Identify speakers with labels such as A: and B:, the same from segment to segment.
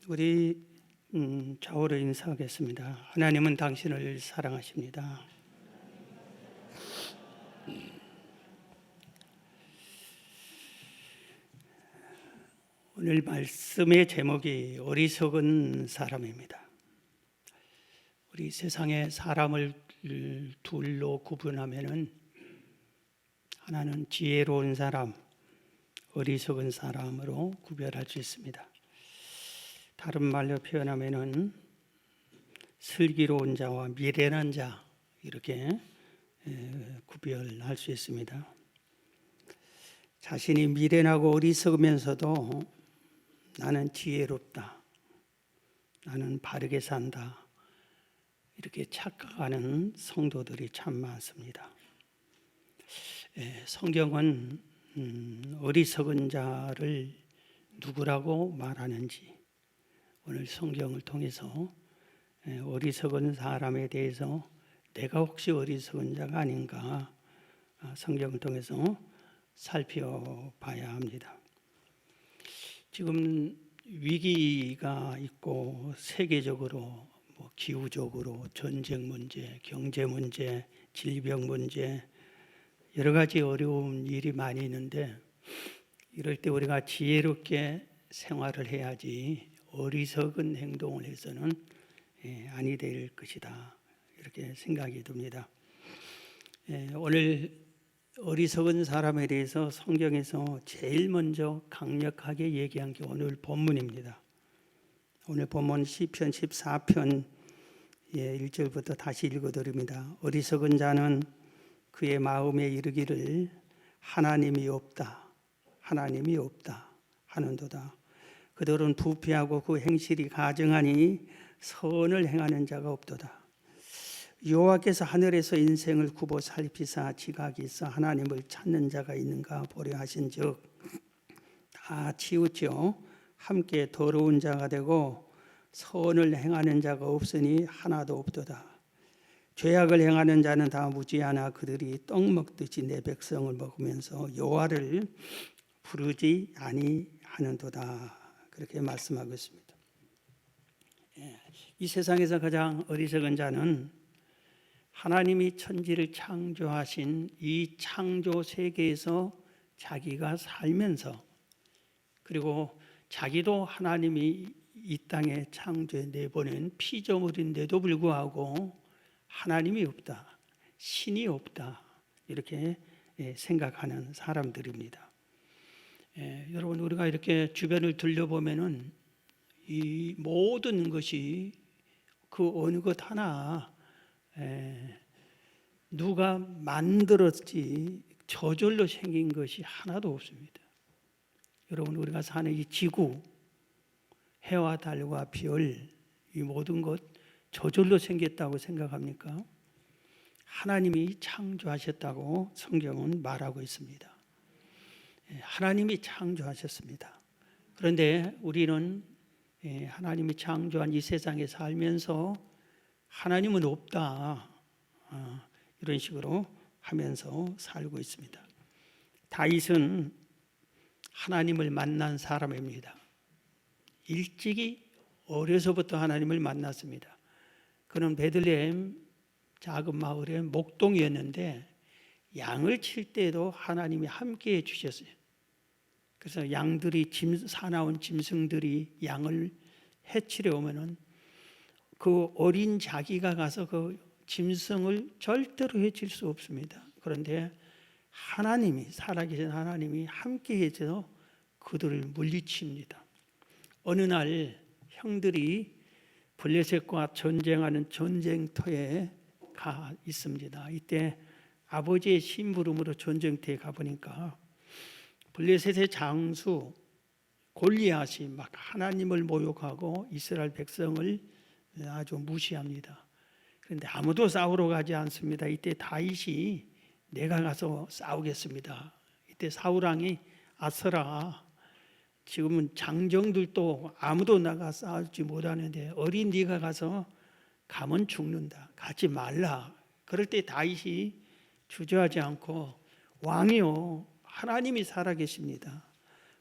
A: 우리 좌우로 인사하겠습니다. 하나님은 당신을 사랑하십니다. 오늘 말씀의 제목이 어리석은 사람입니다. 우리 세상에 사람을 둘로 구분하면은 하나는 지혜로운 사람, 어리석은 사람으로 구별할 수 있습니다. 다른 말로 표현하면은 슬기로운 자와 미련한 자 이렇게 구별할 수 있습니다. 자신이 미련하고 어리석으면서도 나는 지혜롭다, 나는 바르게 산다 이렇게 착각하는 성도들이 참 많습니다. 성경은 어리석은 자를 누구라고 말하는지 오늘 성경을 통해서 어리석은 사람에 대해서 내가 혹시 어리석은 자가 아닌가 성경을 통해서 살펴봐야 합니다. 지금 위기가 있고 세계적으로 기후적으로 전쟁 문제, 경제 문제, 질병 문제 여러 가지 어려운 일이 많이 있는데 이럴 때 우리가 지혜롭게 생활을 해야지 어리석은 행동을 해서는 아니 될 것이다 이렇게 생각이 듭니다. 오늘 어리석은 사람에 대해서 성경에서 제일 먼저 강력하게 얘기한 게 오늘 본문입니다. 오늘 본문 시편 14편 1절부터 다시 읽어드립니다. 어리석은 자는 그의 마음에 이르기를 하나님이 없다 하는도다. 그들은 부패하고 그 행실이 가증하니 선을 행하는 자가 없도다. 여호와께서 하늘에서 인생을 굽어 살피사 지각이 있어 하나님을 찾는 자가 있는가 보려 하신즉 다 치우쳐 함께 더러운 자가 되고 선을 행하는 자가 없으니 하나도 없도다. 죄악을 행하는 자는 다 무지하나 그들이 떡 먹듯이 내 백성을 먹으면서 여호와를 부르지 아니하는도다. 그렇게 말씀하고 있습니다. 이 세상에서 가장 어리석은 자는 하나님이 천지를 창조하신 이 창조 세계에서 자기가 살면서 그리고 자기도 하나님이 이 땅에 창조해 내보낸 피조물인데도 불구하고 하나님이 없다, 신이 없다 이렇게 생각하는 사람들입니다. 여러분 우리가 이렇게 주변을 들려보면은 이 모든 것이 그 어느 것 하나 누가 만들었지 저절로 생긴 것이 하나도 없습니다. 여러분 우리가 사는 이 지구, 해와 달과 별 이 모든 것 저절로 생겼다고 생각합니까? 하나님이 창조하셨다고 성경은 말하고 있습니다. 하나님이 창조하셨습니다. 그런데 우리는 하나님이 창조한 이 세상에 살면서 하나님은 없다 이런 식으로 하면서 살고 있습니다. 다윗은 하나님을 만난 사람입니다. 일찍이 어려서부터 하나님을 만났습니다. 그는 베들레헴 작은 마을의 목동이었는데 양을 칠 때도 하나님이 함께해 주셨어요. 그래서 양들이 사나운 짐승들이 양을 해치려 오면은 그 어린 자기가 가서 그 짐승을 절대로 해칠 수 없습니다. 그런데 하나님이 살아계신 하나님이 함께해서 그들을 물리칩니다. 어느 날 형들이 블레셋과 전쟁하는 전쟁터에 가 있습니다. 이때 아버지의 심부름으로 전쟁터에 가보니까 블레셋의 장수 골리앗이 막 하나님을 모욕하고 이스라엘 백성을 아주 무시합니다. 그런데 아무도 싸우러 가지 않습니다. 이때 다윗이 내가 가서 싸우겠습니다. 이때 사울왕이 아서라 지금은 장정들도 아무도 나가 싸우지 못하는데 어린 네가 가서 가면 죽는다. 가지 말라. 그럴 때 다윗이 주저하지 않고 왕이요 하나님이 살아계십니다.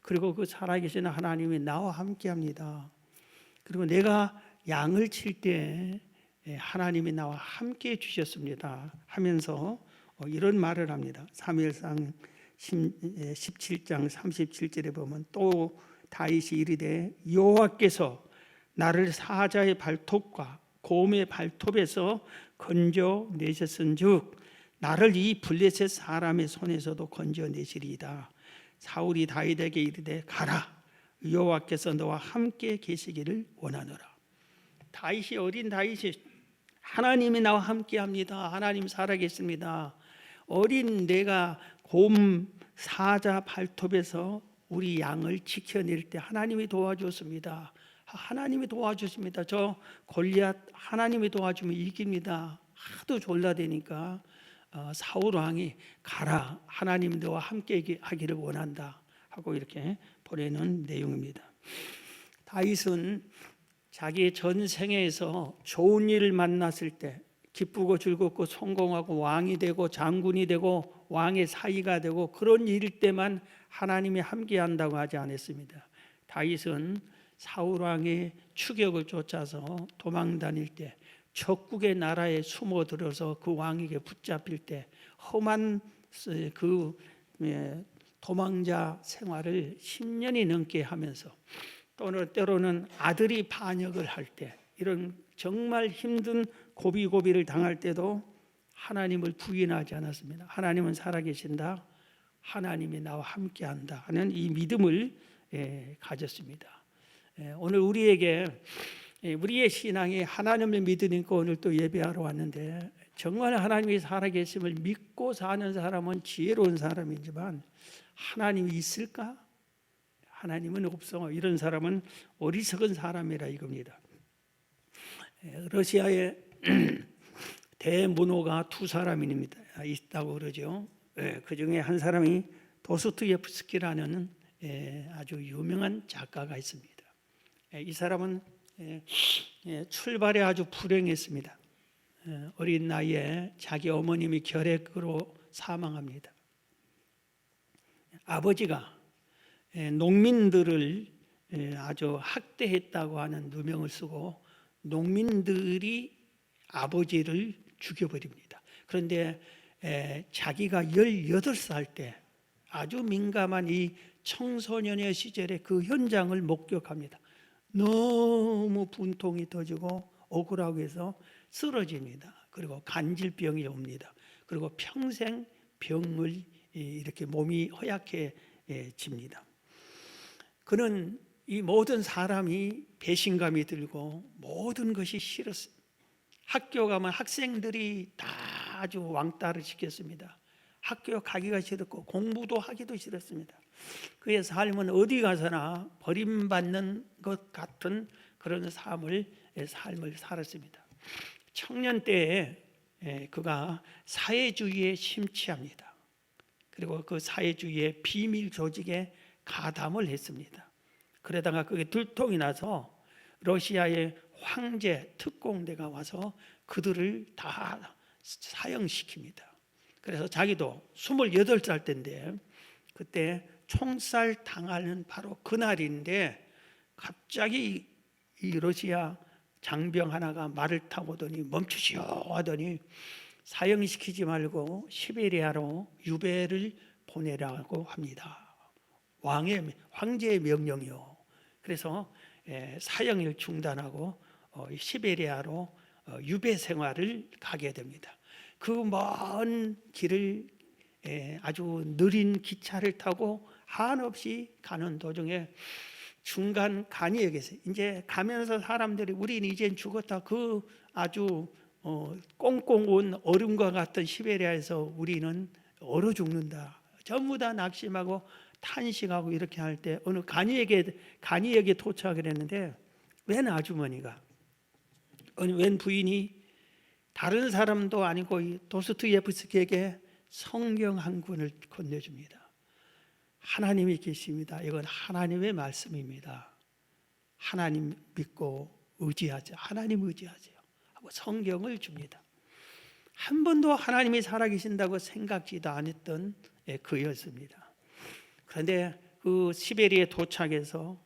A: 그리고 그 살아계신 하나님이 나와 함께합니다. 그리고 내가 양을 칠 때 하나님이 나와 함께 주셨습니다 하면서 이런 말을 합니다. 사무엘상 17장 37절에 보면 또 다윗이 이르되 여호와께서 나를 사자의 발톱과 곰의 발톱에서 건져내셨은즉 나를 이 블레셋 사람의 손에서도 건져내시리이다. 사울이 다윗에게 이르되 가라, 여호와께서 너와 함께 계시기를 원하노라. 다윗이, 어린 다윗이 하나님이 나와 함께합니다. 하나님 살아계십니다. 어린 내가 곰 사자 발톱에서 우리 양을 지켜낼 때 하나님이 도와주었습니다. 하나님이 도와주십니다. 저 골리앗 하나님이 도와주면 이깁니다. 하도 졸라대니까 사울 왕이 가라, 하나님 너와 함께 하기를 원한다 하고 이렇게 보내는 내용입니다. 다윗은 자기의 전생에서 좋은 일을 만났을 때 기쁘고 즐겁고 성공하고 왕이 되고 장군이 되고 왕의 사위가 되고 그런 일 때만 하나님이 함께한다고 하지 않았습니다. 다윗은 사울 왕의 추격을 쫓아서 도망 다닐 때, 적국의 나라에 숨어들어서 그 왕에게 붙잡힐 때 험한 그 도망자 생활을 10년이 넘게 하면서, 또는 때로는 아들이 반역을 할 때, 이런 정말 힘든 고비고비를 당할 때도 하나님을 부인하지 않았습니다. 하나님은 살아계신다, 하나님이 나와 함께한다 하는 이 믿음을 가졌습니다. 오늘 우리에게 우리의 신앙이 하나님을 믿으니까 오늘 또 예배하러 왔는데, 정말 하나님이 살아계심을 믿고 사는 사람은 지혜로운 사람이지만 하나님이 있을까? 하나님은 없어. 이런 사람은 어리석은 사람이라 이겁니다. 러시아에 대문호가 두 사람입니다. 있다고 그러죠. 그 중에 한 사람이 도스토옙스키라는 아주 유명한 작가가 있습니다. 이 사람은 출발이 아주 불행했습니다. 어린 나이에 자기 어머님이 결핵으로 사망합니다. 아버지가 농민들을 아주 학대했다고 하는 누명을 쓰고 농민들이 아버지를 죽여버립니다. 그런데 자기가 18살 때 아주 민감한 이 청소년의 시절에 그 현장을 목격합니다. 너무 분통이 터지고 억울하고 해서 쓰러집니다. 그리고 간질병이 옵니다. 그리고 평생 병을 이렇게 몸이 허약해집니다. 그는 이 모든 사람이 배신감이 들고 모든 것이 싫었어요. 학교 가면 학생들이 다 아주 왕따를 시켰습니다. 학교 가기가 싫었고 공부도 하기도 싫었습니다. 그의 삶은 어디 가서나 버림받는 것 같은 그런 삶을 살았습니다. 청년 때에 그가 사회주의에 심취합니다. 그리고 그 사회주의의 비밀 조직에 가담을 했습니다. 그러다가 그게 들통이 나서 러시아의 황제 특공대가 와서 그들을 다 사형시킵니다. 그래서 자기도 28살 때인데 그때 총살 당하는 바로 그날인데 갑자기 이 러시아 장병 하나가 말을 타고 오더니 멈추시오 하더니 사형시키지 말고 시베리아로 유배를 보내라고 합니다. 황제의 명령이요. 그래서 사형을 중단하고 시베리아로 유배 생활을 가게 됩니다. 그 먼 길을 아주 느린 기차를 타고 한없이 가는 도중에 중간 간이역에서 이제 가면서 사람들이 우리는 이젠 죽었다, 그 아주 꽁꽁 온 얼음과 같은 시베리아에서 우리는 얼어 죽는다, 전부 다 낙심하고 탄식하고 이렇게 할 때 어느 간이역에 도착을 했는데 웬 아주머니가, 웬 부인이 다른 사람도 아니고 도스토옙스키에게 성경 한 권을 건네줍니다. 하나님이 계십니다. 이건 하나님의 말씀입니다. 하나님 믿고 의지하자. 하나님 의지하세요 하고 성경을 줍니다. 한 번도 하나님이 살아계신다고 생각지도 않았던 그였습니다. 그런데 그 시베리아에 도착해서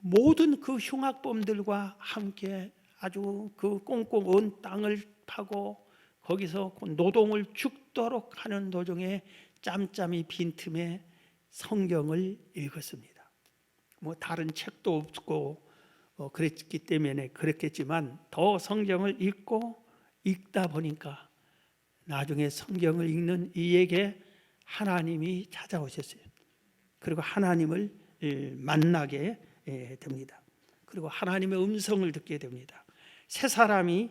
B: 모든 그 흉악범들과 함께 아주 그 꽁꽁 땅을 파고 거기서 노동을 죽도록 하는 도중에 짬짬이 빈틈에 성경을 읽었습니다. 뭐 다른 책도 없고 그랬기 때문에 그랬겠지만 더 성경을 읽다 보니까 나중에 성경을 읽는 이에게 하나님이 찾아오셨어요. 그리고 하나님을 만나게 됩니다. 그리고 하나님의 음성을 듣게 됩니다. 새 사람이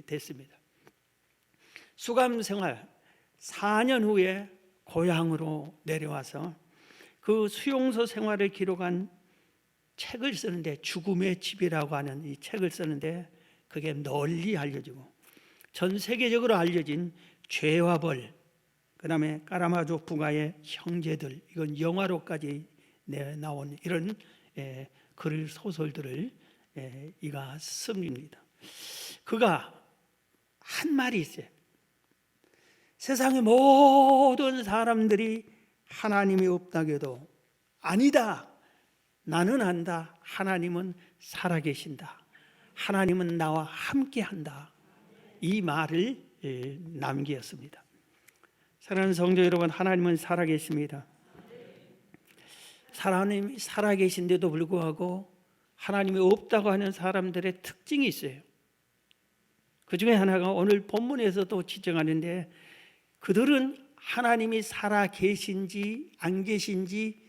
B: 됐습니다. 수감 생활 4년 후에 고향으로 내려와서 그 수용소 생활을 기록한 책을 쓰는데, 죽음의 집이라고 하는 이 책을 쓰는데 그게 널리 알려지고 전 세계적으로 알려진 죄와 벌, 그 다음에 까라마조 부가의 형제들, 이건 영화로까지 나온 이런 글 소설들을 이가 씁니다. 그가 한 말이 있어요. 세상의 모든 사람들이 하나님이 없다고 해도 아니다, 나는 안다, 하나님은 살아계신다, 하나님은 나와 함께한다, 이 말을 남겼습니다. 사랑하는 성도 여러분, 하나님은 살아계십니다. 하나님이 살아계신데도 불구하고 하나님이 없다고 하는 사람들의 특징이 있어요. 그 중에 하나가 오늘 본문에서도 지적하는데, 그들은 하나님이 살아계신지 안 계신지,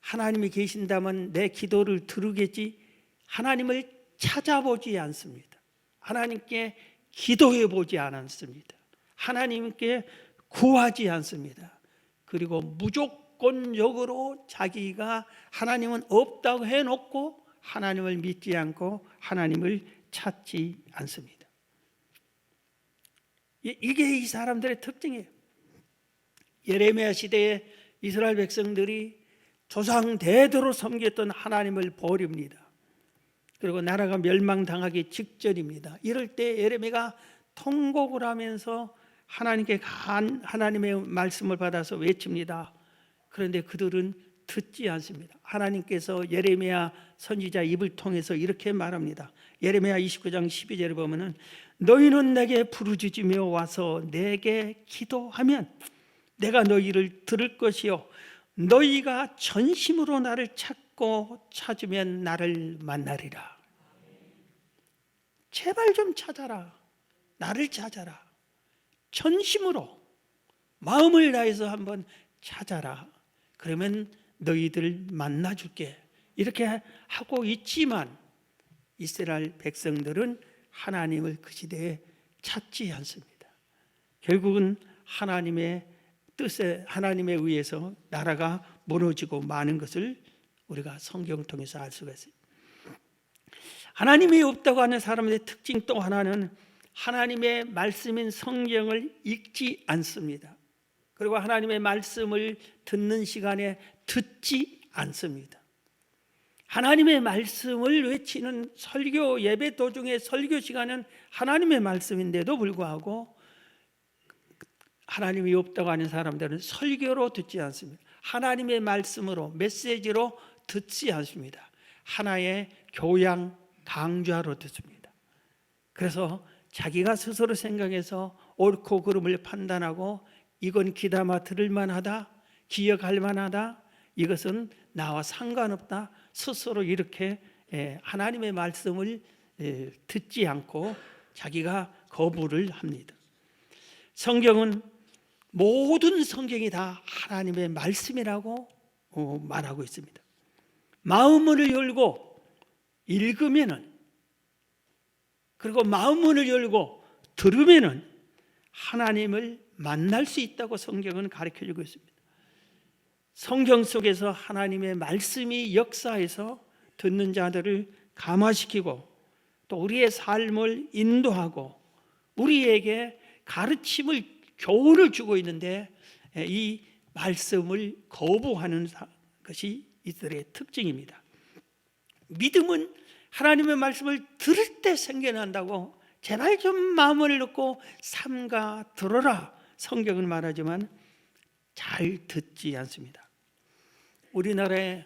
B: 하나님이 계신다면 내 기도를 들으겠지, 하나님을 찾아보지 않습니다. 하나님께 기도해 보지 않았습니다. 하나님께 구하지 않습니다. 그리고 무조건적으로 자기가 하나님은 없다고 해놓고 하나님을 믿지 않고 하나님을 찾지 않습니다. 이게 이 사람들의 특징이에요. 예레미야 시대에 이스라엘 백성들이 조상 대대로 섬겼던 하나님을 버립니다. 그리고 나라가 멸망당하기 직전입니다. 이럴 때 예레미야가 통곡을 하면서 하나님께 하나님의 말씀을 받아서 외칩니다. 그런데 그들은 듣지 않습니다. 하나님께서 예레미야 선지자 입을 통해서 이렇게 말합니다. 예레미야 29장 12절에 보면은, 너희는 내게 부르짖으며 와서 내게 기도하면 내가 너희를 들을 것이요, 너희가 전심으로 나를 찾고 찾으면 나를 만나리라. 제발 좀 찾아라. 나를 찾아라. 전심으로 마음을 다해서 한번 찾아라. 그러면 너희들 만나줄게. 이렇게 하고 있지만 이스라엘 백성들은 하나님을 그 시대에 찾지 않습니다. 결국은 하나님의 뜻에, 하나님에 의해서 나라가 무너지고 마는 것을 우리가 성경 통해서 알 수가 있어요. 하나님이 없다고 하는 사람들의 특징 또 하나는 하나님의 말씀인 성경을 읽지 않습니다. 그리고 하나님의 말씀을 듣는 시간에 듣지 않습니다. 하나님의 말씀을 외치는 설교, 예배 도중에 설교 시간은 하나님의 말씀인데도 불구하고 하나님이 없다고 하는 사람들은 설교로 듣지 않습니다. 하나님의 말씀으로, 메시지로 듣지 않습니다. 하나의 교양 강좌로 듣습니다. 그래서 자기가 스스로 생각해서 옳고 그름을 판단하고 이건 귀담아 들을 만하다, 기억할 만하다, 이것은 나와 상관없다, 스스로 이렇게 하나님의 말씀을 듣지 않고 자기가 거부를 합니다. 성경은 모든 성경이 다 하나님의 말씀이라고 말하고 있습니다. 마음문을 열고 읽으면은, 그리고 마음문을 열고 들으면은 하나님을 만날 수 있다고 성경은 가르쳐주고 있습니다. 성경 속에서 하나님의 말씀이 역사해서 듣는 자들을 감화시키고 또 우리의 삶을 인도하고 우리에게 가르침을, 교훈을 주고 있는데, 이 말씀을 거부하는 것이 이들의 특징입니다. 믿음은 하나님의 말씀을 들을 때 생겨난다고, 제발 좀 마음을 놓고 삼가 들어라 성경은 말하지만 잘 듣지 않습니다. 우리나라에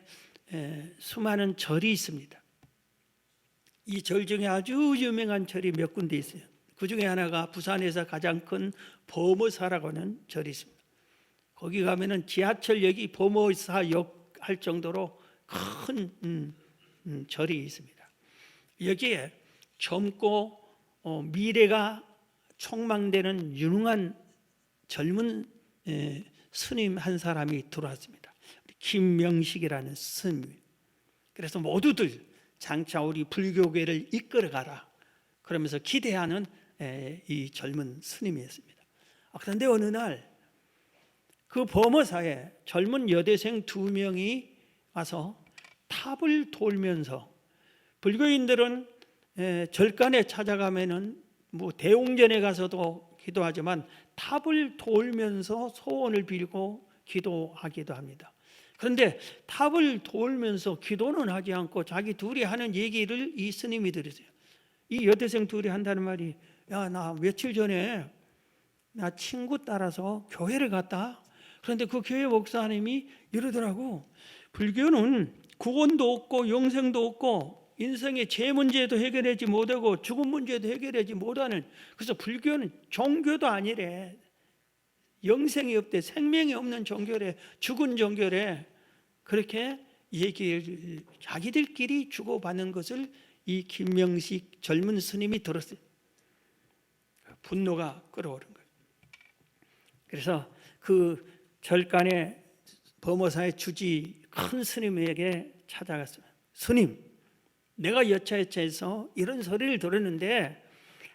B: 수많은 절이 있습니다. 이 절 중에 아주 유명한 절이 몇 군데 있어요. 그 중에 하나가 부산에서 가장 큰 범어사라고 하는 절이 있습니다. 거기 가면은 지하철역이 범어사역 할 정도로 큰 절이 있습니다. 여기에 젊고 미래가 촉망되는 유능한 젊은 스님 한 사람이 들어왔습니다. 김명식이라는 스님. 그래서 모두들 장차 우리 불교계를 이끌어가라 그러면서 기대하는 이 젊은 스님이었습니다. 그런데 어느 날 그 범어사에 젊은 여대생 2명이 와서 탑을 돌면서, 불교인들은 절간에 찾아가면은 뭐 대웅전에 가서도 기도하지만 탑을 돌면서 소원을 빌고 기도하기도 합니다. 그런데 탑을 돌면서 기도는 하지 않고 자기 둘이 하는 얘기를 이 스님이 들으세요. 이 여대생 둘이 한다는 말이, 야, 나 며칠 전에 나 친구 따라서 교회를 갔다. 그런데 그 교회 목사님이 이러더라고. 불교는 구원도 없고 영생도 없고 인생의 죄 문제도 해결하지 못하고 죽음 문제도 해결하지 못하는, 그래서 불교는 종교도 아니래. 영생이 없대. 생명이 없는 종교래. 죽은 종교래. 그렇게 얘기를 자기들끼리 주고받는 것을 이 김명식 젊은 스님이 들었어요. 분노가 끓어오른 거예요. 그래서 그 절간의 범어사의 주지 큰 스님에게 찾아갔어요. 스님, 내가 여차여차해서 이런 소리를 들었는데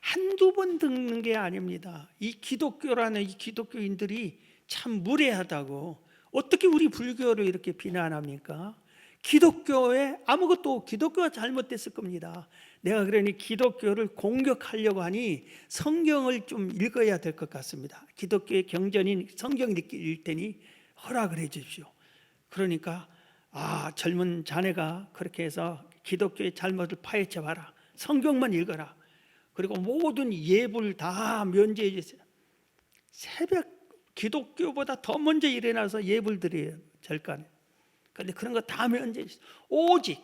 B: 한두 번 듣는 게 아닙니다. 이 기독교라는 이 기독교인들이 참 무례하다고. 어떻게 우리 불교를 이렇게 비난합니까? 기독교에 아무것도, 기독교가 잘못됐을 겁니다. 내가 그러니 기독교를 공격하려고 하니 성경을 좀 읽어야 될 것 같습니다. 기독교의 경전인 성경을 읽을 테니 허락을 해 주십시오. 그러니까 젊은 자네가 그렇게 해서 기독교의 잘못을 파헤쳐 봐라. 성경만 읽어라. 그리고 모든 예불 다 면제해 주세요. 새벽 기독교보다 더 먼저 일어나서 예불 드려요, 절간에. 그런데 그런 거 다 면제해 주세요. 오직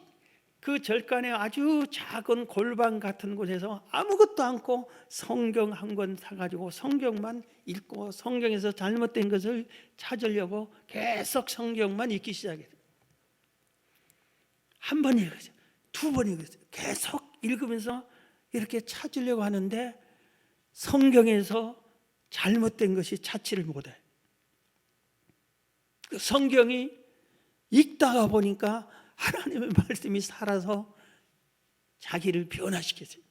B: 그 절간에 아주 작은 골방 같은 곳에서 아무것도 않고 성경 한 권 사가지고 성경만 읽고 성경에서 잘못된 것을 찾으려고 계속 성경만 읽기 시작해요. 한 번 읽었어요. 2번 읽었어요. 계속 읽으면서 이렇게 찾으려고 하는데 성경에서 잘못된 것이 찾지를 못해요. 그 성경이 읽다가 보니까 하나님의 말씀이 살아서 자기를 변화시켰어요.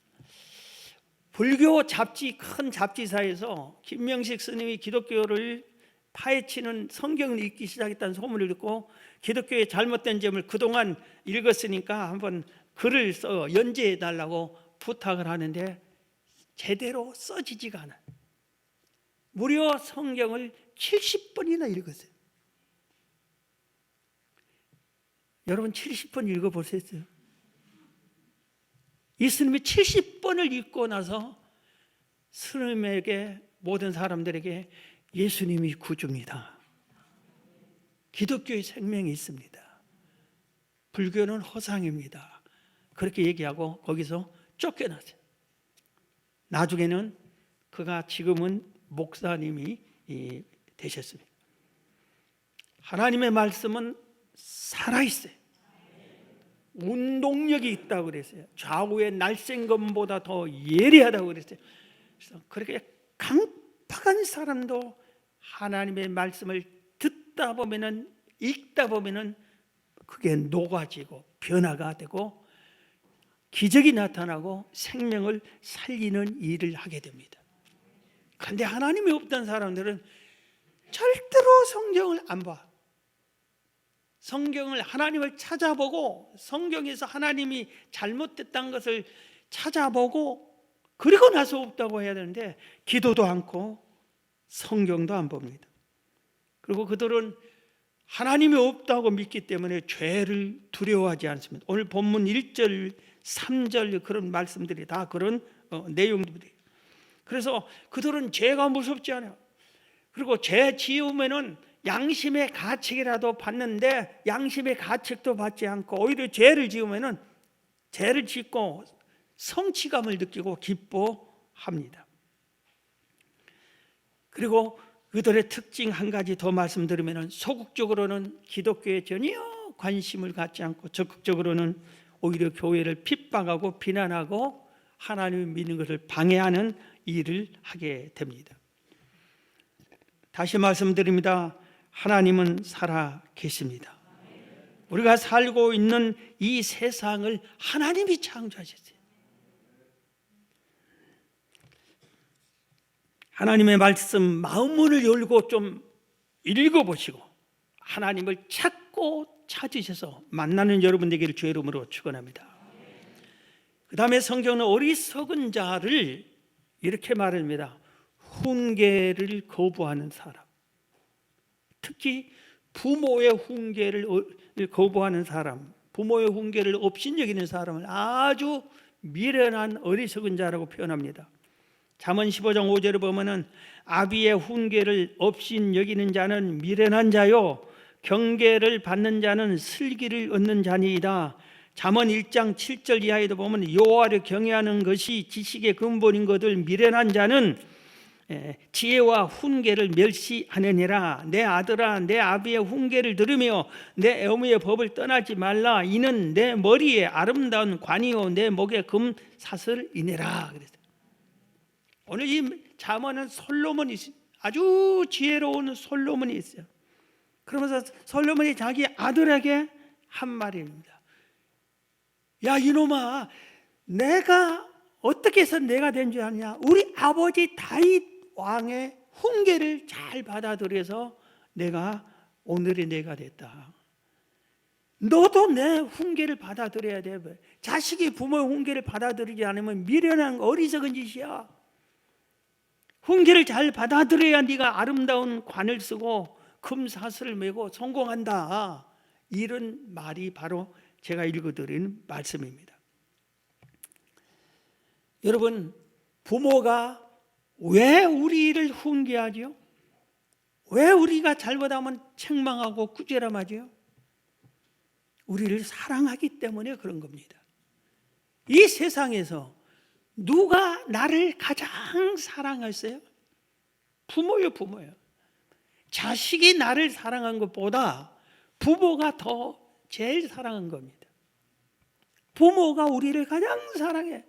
B: 불교 잡지, 큰 잡지사에서 김명식 스님이 기독교를 파헤치는 성경을 읽기 시작했다는 소문을 듣고 기독교의 잘못된 점을 그동안 읽었으니까 한번 글을 써 연재해 달라고 부탁을 하는데 제대로 써지지가 않아요. 무려 성경을 70번이나 읽었어요. 여러분 70번 읽어보셨어요? 이 스님이 70번을 읽고 나서 스님에게, 모든 사람들에게 예수님이 구주입니다. 기독교의 생명이 있습니다. 불교는 허상입니다. 그렇게 얘기하고 거기서 쫓겨났어요. 나중에는 그가 지금은 목사님이 되셨습니다. 하나님의 말씀은 살아있어요. 운동력이 있다고 그랬어요. 좌우의 날쌘검보다 더 예리하다고 그랬어요. 그래서 그렇게 강팍한 사람도 하나님의 말씀을 듣다 보면은, 읽다 보면은 그게 녹아지고 변화가 되고 기적이 나타나고 생명을 살리는 일을 하게 됩니다. 그런데 하나님이 없던 사람들은 절대로 성경을 안 봐. 성경을, 하나님을 찾아보고 성경에서 하나님이 잘못됐다는 것을 찾아보고 그리고 나서 없다고 해야 되는데 기도도 않고 성경도 안 봅니다. 그리고 그들은 하나님이 없다고 믿기 때문에 죄를 두려워하지 않습니다. 오늘 본문 1절, 3절 그런 말씀들이 다 그런 내용들이에요. 그래서 그들은 죄가 무섭지 않아요. 그리고 죄 지으면은 양심의 가책이라도 받는데 양심의 가책도 받지 않고 오히려 죄를 지으면은, 죄를 짓고 성취감을 느끼고 기뻐합니다. 그리고 그들의 특징 한 가지 더 말씀드리면, 소극적으로는 기독교에 전혀 관심을 갖지 않고 적극적으로는 오히려 교회를 핍박하고 비난하고 하나님을 믿는 것을 방해하는 일을 하게 됩니다. 다시 말씀드립니다. 하나님은 살아 계십니다. 우리가 살고 있는 이 세상을 하나님이 창조하셨어요. 하나님의 말씀 마음문을 열고 좀 읽어보시고 하나님을 찾고 찾으셔서 만나는 여러분 되기를 주의 이름으로 축원합니다. 그 다음에 성경은 어리석은 자를 이렇게 말합니다. 훈계를 거부하는 사람, 특히 부모의 훈계를 거부하는 사람, 부모의 훈계를 업신여기는 사람을 아주 미련한 어리석은 자라고 표현합니다. 잠언 15장 5절을 보면은 아비의 훈계를 업신여기는 자는 미련한 자요 경계를 받는 자는 슬기를 얻는 자니이다. 잠언 1장 7절 이하에도 보면 여호와를 경외하는 것이 지식의 근본인 것을 미련한 자는 지혜와 훈계를 멸시하느니라. 내 아들아, 내 아비의 훈계를 들으며 내 어머니의 법을 떠나지 말라. 이는 내 머리에 아름다운 관이요 내 목에 금사슬이니라. 그랬어요. 오늘 이 잠언은 솔로몬이 아주 지혜로운 솔로몬이 있어요. 그러면서 솔로몬이 자기 아들에게 한 말입니다. 야 이놈아, 내가 어떻게 해서 내가 된 줄 아냐? 우리 아버지 다윗 왕의 훈계를 잘 받아들여서 내가 오늘의 내가 됐다. 너도 내 훈계를 받아들여야 돼. 자식이 부모의 훈계를 받아들이지 않으면 미련한 어리석은 짓이야. 훈계를 잘 받아들여야 네가 아름다운 관을 쓰고 금사슬을 메고 성공한다. 이런 말이 바로 제가 읽어드리는 말씀입니다. 여러분, 부모가 왜 우리를 훈계하죠? 왜 우리가 잘못하면 책망하고 꾸지람하죠? 우리를 사랑하기 때문에 그런 겁니다. 이 세상에서 누가 나를 가장 사랑했어요? 부모요, 부모요. 자식이 나를 사랑한 것보다 부모가 더 제일 사랑한 겁니다. 부모가 우리를 가장 사랑해.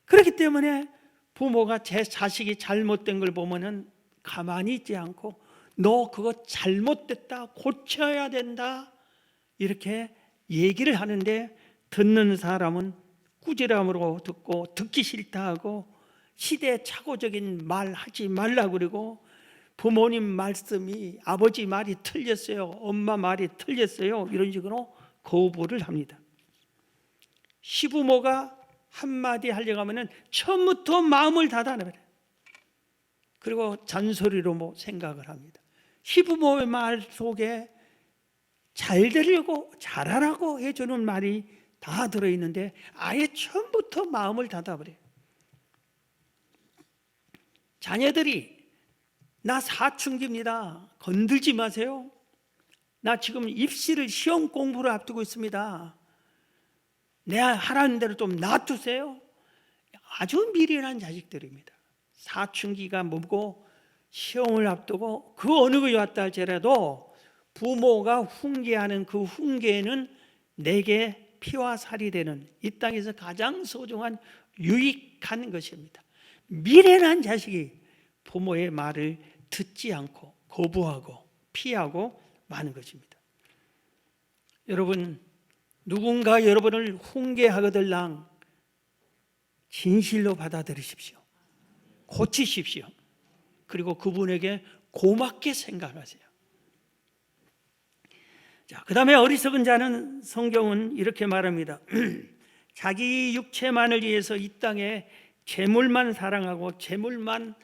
B: 그렇기 때문에 부모가 제 자식이 잘못된 걸 보면은 가만히 있지 않고 너 그거 잘못됐다, 고쳐야 된다 이렇게 얘기를 하는데 듣는 사람은 꾸지람으로 듣고 듣기 싫다 하고 시대착오적인 말 하지 말라고 그러고 부모님 말씀이 아버지 말이 틀렸어요, 엄마 말이 틀렸어요 이런 식으로 거부를 합니다. 시부모가 한마디 하려고 하면 처음부터 마음을 닫아내버려요. 그리고 잔소리로 뭐 생각을 합니다. 시부모의 말 속에 잘 되려고 잘하라고 해주는 말이 다 들어있는데 아예 처음부터 마음을 닫아버려요. 자녀들이 나 사춘기입니다. 건들지 마세요. 나 지금 입시를 시험 공부를 앞두고 있습니다. 내가 하라는 대로 좀 놔두세요. 아주 미련한 자식들입니다. 사춘기가 뭐고 시험을 앞두고 그 어느 것이 왔다 할지라도 부모가 훈계하는 그 훈계는 내게 피와 살이 되는 이 땅에서 가장 소중한 유익한 것입니다. 미련한 자식이 부모의 말을 듣지 않고 거부하고 피하고 마는 것입니다. 여러분, 누군가 여러분을 훈계하거들랑 진실로 받아들이십시오. 고치십시오. 그리고 그분에게 고맙게 생각하세요. 자, 그 다음에 어리석은 자는 성경은 이렇게 말합니다. 자기 육체만을 위해서 이 땅에 재물만 사랑하고 재물만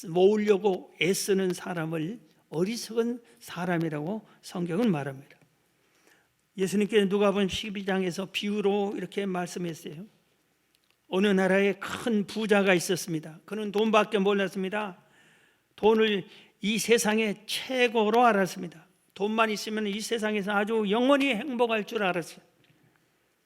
B: 모으려고 애쓰는 사람을 어리석은 사람이라고 성경은 말합니다. 예수님께서 누가복음 12장에서 비유로 이렇게 말씀했어요. 어느 나라에 큰 부자가 있었습니다. 그는 돈밖에 몰랐습니다. 돈을 이 세상의 최고로 알았습니다. 돈만 있으면 이 세상에서 아주 영원히 행복할 줄 알았어요.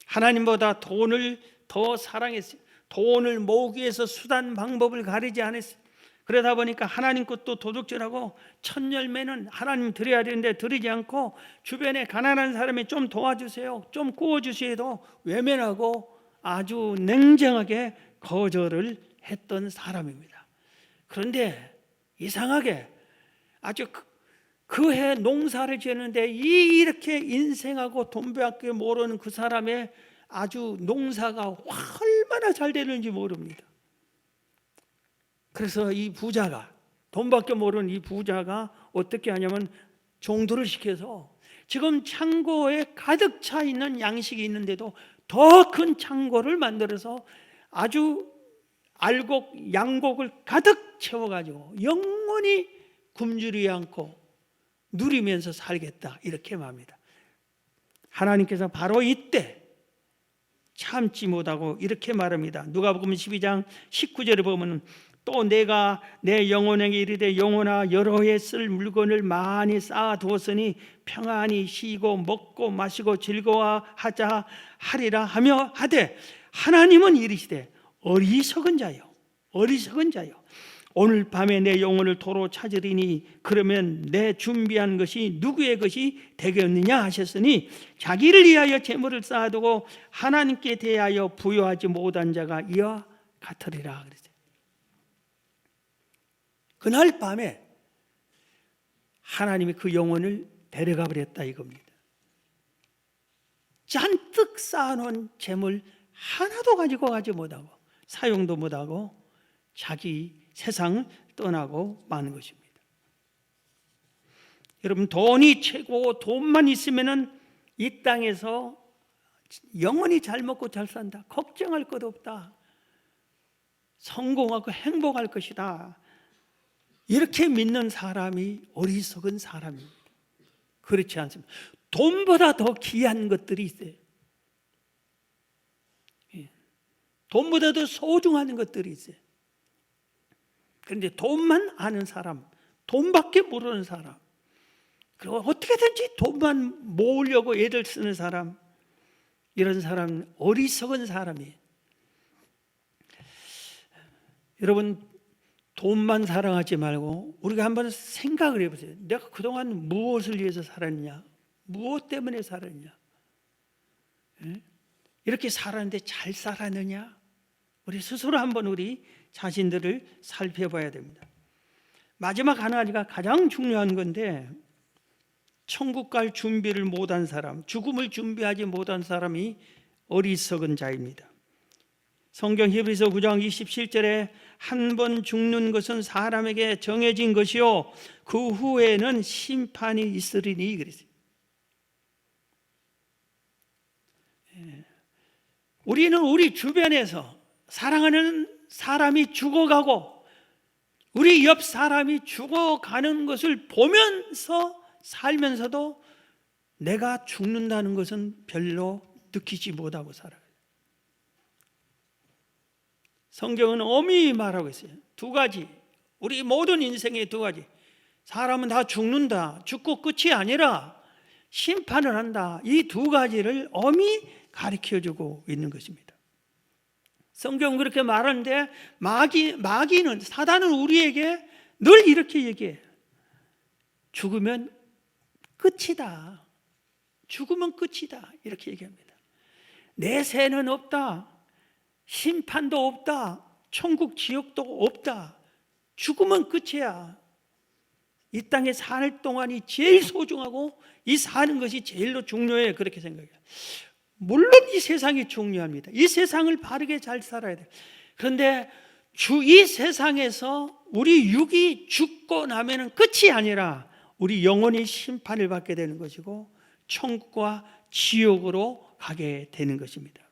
B: 하나님보다 돈을 더 사랑했어요. 돈을 모으기 위해서 수단 방법을 가리지 않았어요. 그러다 보니까 하나님 것도 도둑질하고 첫 열매는 하나님 드려야 되는데 드리지 않고 주변에 가난한 사람이 좀 도와주세요, 좀 구워주세요도 외면하고 아주 냉정하게 거절을 했던 사람입니다. 그런데 이상하게 아주 그 해 농사를 지었는데 이렇게 인생하고 돈밖에 모르는 그 사람의 아주 농사가 얼마나 잘 되는지 모릅니다. 그래서 이 부자가, 돈밖에 모르는 이 부자가 어떻게 하냐면 종들을 시켜서 지금 창고에 가득 차 있는 양식이 있는데도 더 큰 창고를 만들어서 아주 알곡, 양곡을 가득 채워가지고 영원히 굶주리지 않고 누리면서 살겠다, 이렇게 말합니다. 하나님께서 바로 이때 참지 못하고 이렇게 말합니다. 누가복음 12장 19절에 보면 또 내가 내 영혼에게 이르되 영혼아 여러 해 쓸 물건을 많이 쌓아두었으니 평안히 쉬고 먹고 마시고 즐거워하자 하리라 하며 하되 하나님은 이르시되 어리석은 자요, 어리석은 자요, 오늘 밤에 내 영혼을 도로 찾으리니 그러면 내 준비한 것이 누구의 것이 되겠느냐 하셨으니 자기를 위하여 재물을 쌓아두고 하나님께 대하여 부여하지 못한 자가 이와 같으리라 그랬어요. 그날 밤에 하나님이 그 영혼을 데려가 버렸다 이겁니다. 잔뜩 쌓아놓은 재물 하나도 가지고 가지 못하고 사용도 못하고 자기 세상을 떠나고 마는 것입니다. 여러분, 돈이 최고고 돈만 있으면은 이 땅에서 영원히 잘 먹고 잘 산다, 걱정할 것 없다, 성공하고 행복할 것이다, 이렇게 믿는 사람이 어리석은 사람입니다. 그렇지 않습니다. 돈보다 더 귀한 것들이 있어요. 돈보다 더 소중한 것들이 있어요. 그런데 돈만 아는 사람, 돈밖에 모르는 사람, 그리고 어떻게든지 돈만 모으려고 애를 쓰는 사람, 이런 사람은 어리석은 사람이에요. 여러분, 돈만 사랑하지 말고 우리가 한번 생각을 해보세요. 내가 그동안 무엇을 위해서 살았냐, 무엇 때문에 살았냐, 이렇게 살았는데 잘 살았느냐, 우리 스스로 한번 우리 자신들을 살펴봐야 됩니다. 마지막 하나가 가장 중요한 건데, 천국 갈 준비를 못한 사람, 죽음을 준비하지 못한 사람이 어리석은 자입니다. 성경 히브리서 9장 27절에 한 번 죽는 것은 사람에게 정해진 것이요 그 후에는 심판이 있으리니 그랬어요. 우리는 우리 주변에서 사랑하는 사람이 죽어가고 우리 옆 사람이 죽어가는 것을 보면서 살면서도 내가 죽는다는 것은 별로 느끼지 못하고 살아요. 성경은 엄히 말하고 있어요. 두 가지, 우리 모든 인생의 두 가지. 사람은 다 죽는다, 죽고 끝이 아니라 심판을 한다, 이 두 가지를 엄히 가르쳐주고 있는 것입니다. 성경은 그렇게 말하는데 마귀는, 사단은 우리에게 늘 이렇게 얘기해요. 죽으면 끝이다, 죽으면 끝이다, 이렇게 얘기합니다. 내세는 없다, 심판도 없다, 천국 지옥도 없다, 죽으면 끝이야. 이 땅에 살 동안이 제일 소중하고 이 사는 것이 제일로 중요해, 그렇게 생각해요. 물론 이 세상이 중요합니다. 이 세상을 바르게 잘 살아야 돼요. 그런데 이 세상에서 우리 육이 죽고 나면 끝이 아니라 우리 영혼이 심판을 받게 되는 것이고 천국과 지옥으로 가게 되는 것입니다.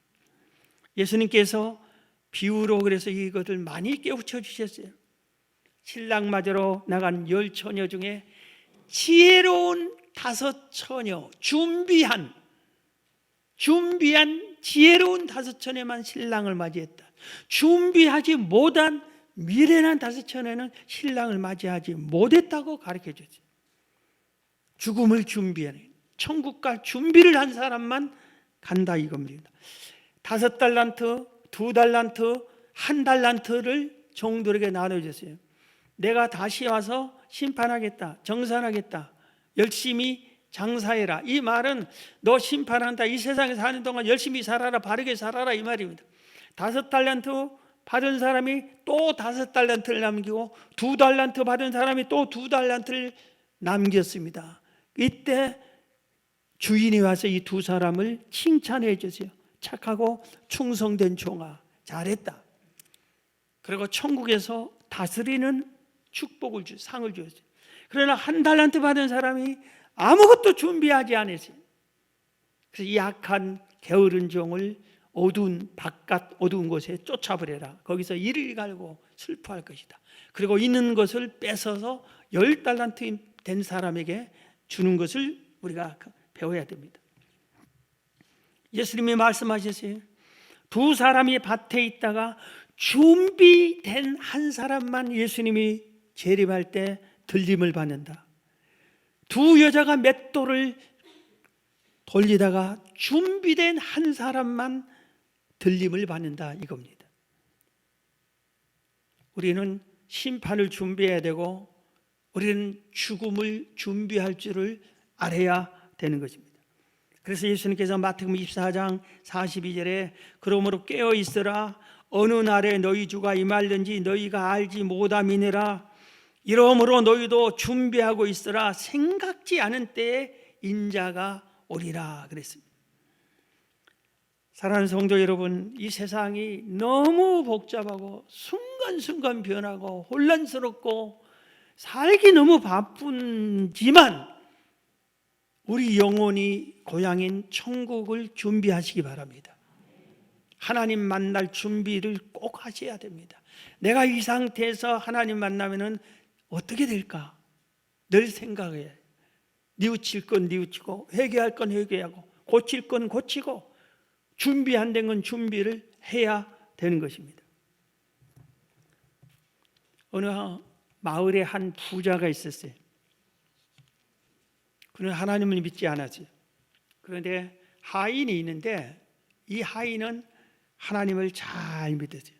B: 예수님께서 비유로 그래서 이것을 많이 깨우쳐 주셨어요. 신랑 맞으러 나간 10처녀 중에 지혜로운 5처녀, 준비한 지혜로운 5처녀만 신랑을 맞이했다. 준비하지 못한 미련한 5처녀는 신랑을 맞이하지 못했다고 가르쳐 줬어요. 죽음을 준비하는, 천국 갈 준비를 한 사람만 간다 이겁니다. 5달란트 2달란트, 1달란트를 종들에게 나눠줬어요. 내가 다시 와서 심판하겠다, 정산하겠다, 열심히 장사해라. 이 말은 너 심판한다, 이 세상에 사는 동안 열심히 살아라, 바르게 살아라, 이 말입니다. 5달란트 받은 사람이 또 5달란트를 남기고 2달란트 받은 사람이 또 2달란트를 남겼습니다. 이때 주인이 와서 이 두 사람을 칭찬해 주세요. 착하고 충성된 종아, 잘했다. 그리고 천국에서 다스리는 축복을 상을 주었어요. 그러나 1달란트 받은 사람이 아무것도 준비하지 않았어요. 그래서 이 악한 게으른 종을 어두운 바깥 어두운 곳에 쫓아버려라. 거기서 이를 갈고 슬퍼할 것이다. 그리고 있는 것을 뺏어서 10달란트 된 사람에게 주는 것을 우리가 배워야 됩니다. 예수님이 말씀하셨어요. 2 사람이 밭에 있다가 준비된 한 사람만 예수님이 재림할 때 들림을 받는다. 2 여자가 맷돌을 돌리다가 준비된 한 사람만 들림을 받는다, 이겁니다. 우리는 심판을 준비해야 되고 우리는 죽음을 준비할 줄을 알아야 되는 것입니다. 그래서 예수님께서 마태복음 24장 42절에 그러므로 깨어 있으라, 어느 날에 너희 주가 임할는지 너희가 알지 못함이니라. 이러므로 너희도 준비하고 있으라, 생각지 않은 때에 인자가 오리라 그랬습니다. 사랑하는 성도 여러분, 이 세상이 너무 복잡하고 순간순간 변하고 혼란스럽고 살기 너무 바쁜지만 우리 영혼이 고향인 천국을 준비하시기 바랍니다. 하나님 만날 준비를 꼭 하셔야 됩니다. 내가 이 상태에서 하나님 만나면은 어떻게 될까? 늘 생각해. 뉘우칠 건 뉘우치고 회개할 건 회개하고 고칠 건 고치고 준비 안 된 건 준비를 해야 되는 것입니다. 어느 마을에 한 부자가 있었어요. 그는 하나님을 믿지 않았어요. 그런데 하인이 있는데 이 하인은 하나님을 잘 믿었어요.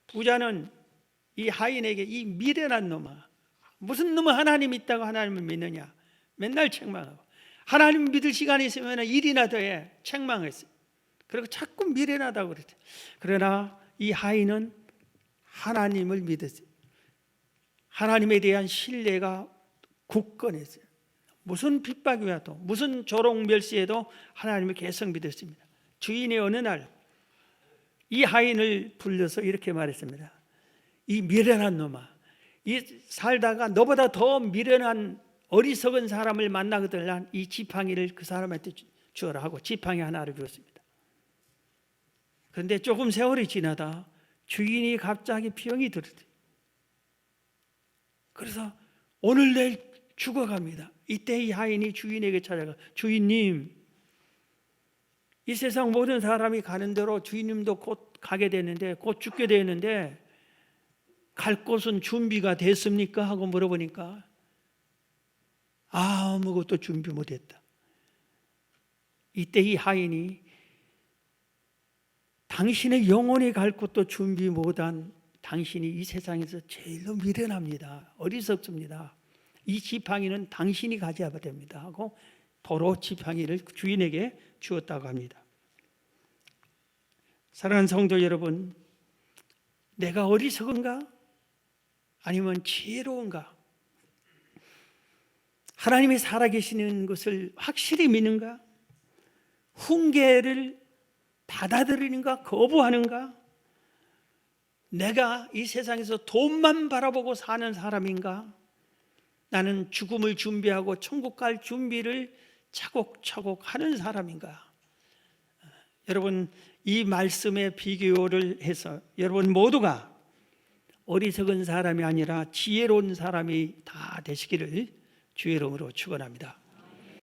B: 부자는 이 하인에게 이 미련한 놈아, 무슨 놈은 하나님 있다고 하나님을 믿느냐, 맨날 책망하고, 하나님 믿을 시간이 있으면 일이나 더해 책망했어요. 그리고 자꾸 미련하다고 그랬어요. 그러나 이 하인은 하나님을 믿었어요. 하나님에 대한 신뢰가 굳건했어요. 무슨 핍박이 와도 무슨 조롱 멸시에도 하나님을 계속 믿었습니다. 주인이 어느 날 이 하인을 불러서 이렇게 말했습니다. 이 미련한 놈아, 이 살다가 너보다 더 미련한 어리석은 사람을 만나거든 이 지팡이를 그 사람한테 주어라 하고 지팡이 하나를 주었습니다. 그런데 조금 세월이 지나다 주인이 갑자기 병이 들었어요. 그래서 오늘 내일 죽어갑니다. 이때 이 하인이 주인에게 찾아가, 주인님, 이 세상 모든 사람이 가는 대로 주인님도 곧 가게 되는데, 곧 죽게 되는데 갈 곳은 준비가 됐습니까? 하고 물어보니까 아무것도 준비 못했다. 이때 이 하인이 당신의 영혼이 갈 곳도 준비 못한 당신이 이 세상에서 제일로 미련합니다. 어리석습니다. 이 지팡이는 당신이 가져야 됩니다 하고 도로 지팡이를 주인에게 주었다고 합니다. 사랑하는 성도 여러분, 내가 어리석은가? 아니면 지혜로운가? 하나님이 살아계시는 것을 확실히 믿는가? 훈계를 받아들이는가? 거부하는가? 내가 이 세상에서 돈만 바라보고 사는 사람인가? 나는 죽음을 준비하고 천국 갈 준비를 차곡차곡 하는 사람인가? 여러분, 이 말씀에 비교를 해서 여러분 모두가 어리석은 사람이 아니라 지혜로운 사람이 다 되시기를 주의 이름으로 축원합니다.